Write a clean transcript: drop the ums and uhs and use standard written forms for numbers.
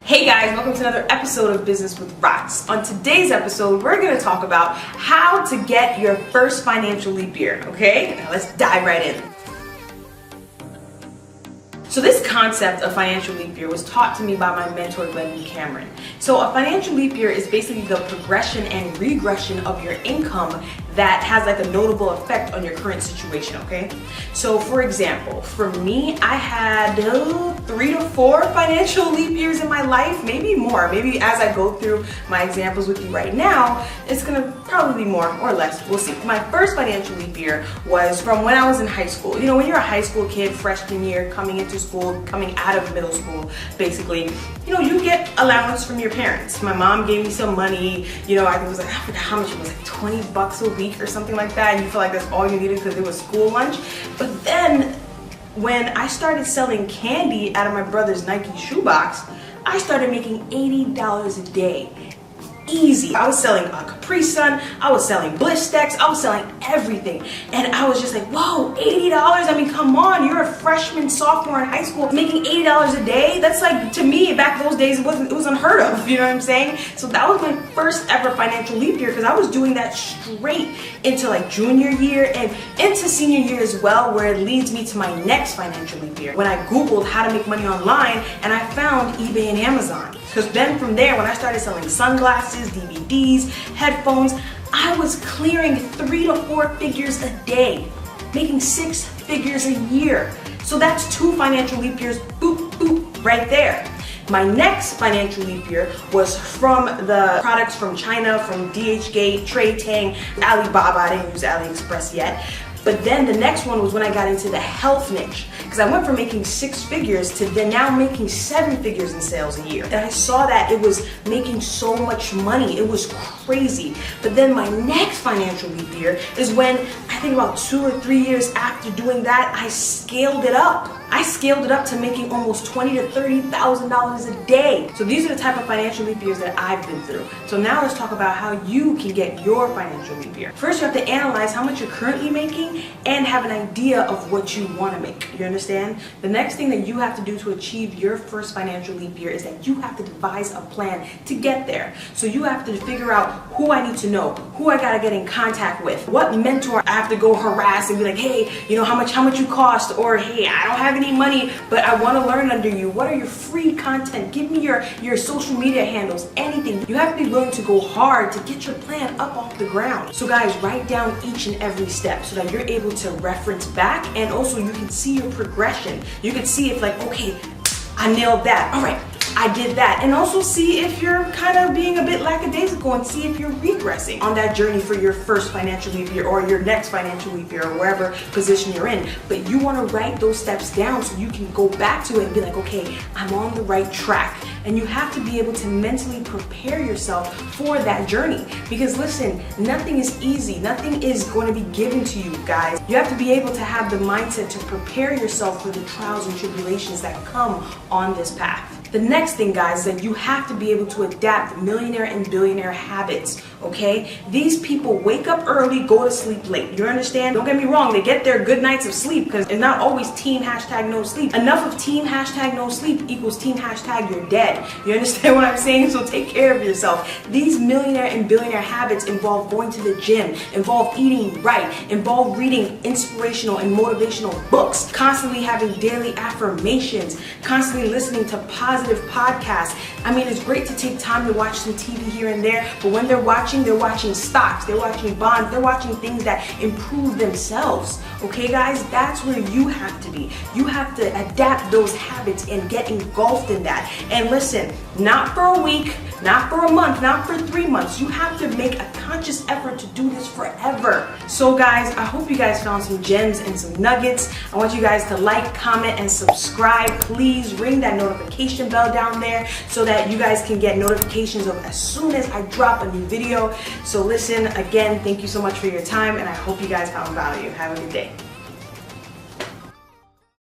Hey guys, welcome to another episode of Business with Rox. On today's episode, we're going to talk about how to get your first financial leap year, okay? Now let's dive right in. So this concept of financial leap year was taught to me by my mentor, Glendon Cameron. So a financial leap year is basically the progression and regression of your income that has like a notable effect on your current situation, okay? So for example, for me, I had 3 to 4 financial leap years in my life, maybe more. Maybe as I go through my examples with you right now, it's gonna probably be more or less, we'll see. My first financial leap year was from when I was in high school. You know, when you're a high school kid, freshman year, coming into school, coming out of middle school, basically, you know, you get allowance from your parents. My mom gave me some money, you know, I think it was like, I forgot how much it was, like 20 bucks a week or something like that, and you feel like that's all you needed because it was school lunch. But then when I started selling candy out of my brother's Nike shoebox, I started making $80 a day. Easy. I was selling a Capri Sun, I was selling Bliss Stacks, I was selling everything. And I was just like, whoa, $80? I mean, come on, you're a freshman, sophomore in high school making $80 a day? That's like, to me, back those days, it was unheard of, you know what I'm saying? So that was my first ever financial leap year because I was doing that straight into like junior year and into senior year as well, where it leads me to my next financial leap year. When I Googled how to make money online and I found eBay and Amazon. Because then from there, when I started selling sunglasses, DVDs, headphones, I was clearing 3 to 4 figures a day, making 6 figures a year. So that's 2 financial leap years, boop, boop, right there. My next financial leap year was from the products from China, from DHgate, Trade Tang, Alibaba. I didn't use AliExpress yet. But then the next one was when I got into the health niche, because I went from making 6 figures to then now making 7 figures in sales a year. And I saw that it was making so much money. It was crazy. But then my next financial leap year is when I think about 2 or 3 years after doing that, I scaled it up. I scaled it up to making almost $20,000 to $30,000 a day. So these are the type of financial leap years that I've been through. So now let's talk about how you can get your financial leap year. First, you have to analyze how much you're currently making and have an idea of what you want to make. You understand? The next thing that you have to do to achieve your first financial leap year is that you have to devise a plan to get there. So you have to figure out who I need to know, who I gotta get in contact with, what mentor I have to go harass and be like, hey, you know, how much you cost, or hey, I don't have any money, but I want to learn under you. What are your free content? Give me your social media handles, anything. You have to be willing to go hard to get your plan up off the ground. So guys, write down each and every step so that you're able to reference back, and also you can see your progression. You can see if like, okay, I nailed that. All right, I did that. And also see if you're kind of being a bit lackadaisical and see if you're regressing on that journey for your first financial leap year or your next financial leap year or wherever position you're in. But you want to write those steps down so you can go back to it and be like, okay, I'm on the right track. And you have to be able to mentally prepare yourself for that journey. Because listen, nothing is easy. Nothing is going to be given to you, guys. You have to be able to have the mindset to prepare yourself for the trials and tribulations that come on this path. The next thing, guys, is that you have to be able to adapt millionaire and billionaire habits, okay? These people wake up early, go to sleep late. You understand? Don't get me wrong, they get their good nights of sleep because it's not always team hashtag no sleep. Enough of team hashtag no sleep equals team hashtag you're dead. You understand what I'm saying? So take care of yourself. These millionaire and billionaire habits involve going to the gym, involve eating right, involve reading inspirational and motivational books, constantly having daily affirmations, constantly listening to positive podcasts. I mean, it's great to take time to watch some TV here and there, but when they're watching stocks, they're watching bonds, they're watching things that improve themselves. Okay, guys, that's where you have to be. You have to adapt those habits and get engulfed in that. And listen, not for a week, not for a month, not for 3 months. You have to make a conscious effort to do this forever. So guys, I hope you guys found some gems and some nuggets. I want you guys to like, comment, and subscribe. Please ring that notification bell down there so that you guys can get notifications of as soon as I drop a new video. So listen, again, thank you so much for your time, and I hope you guys found value. Have a good day.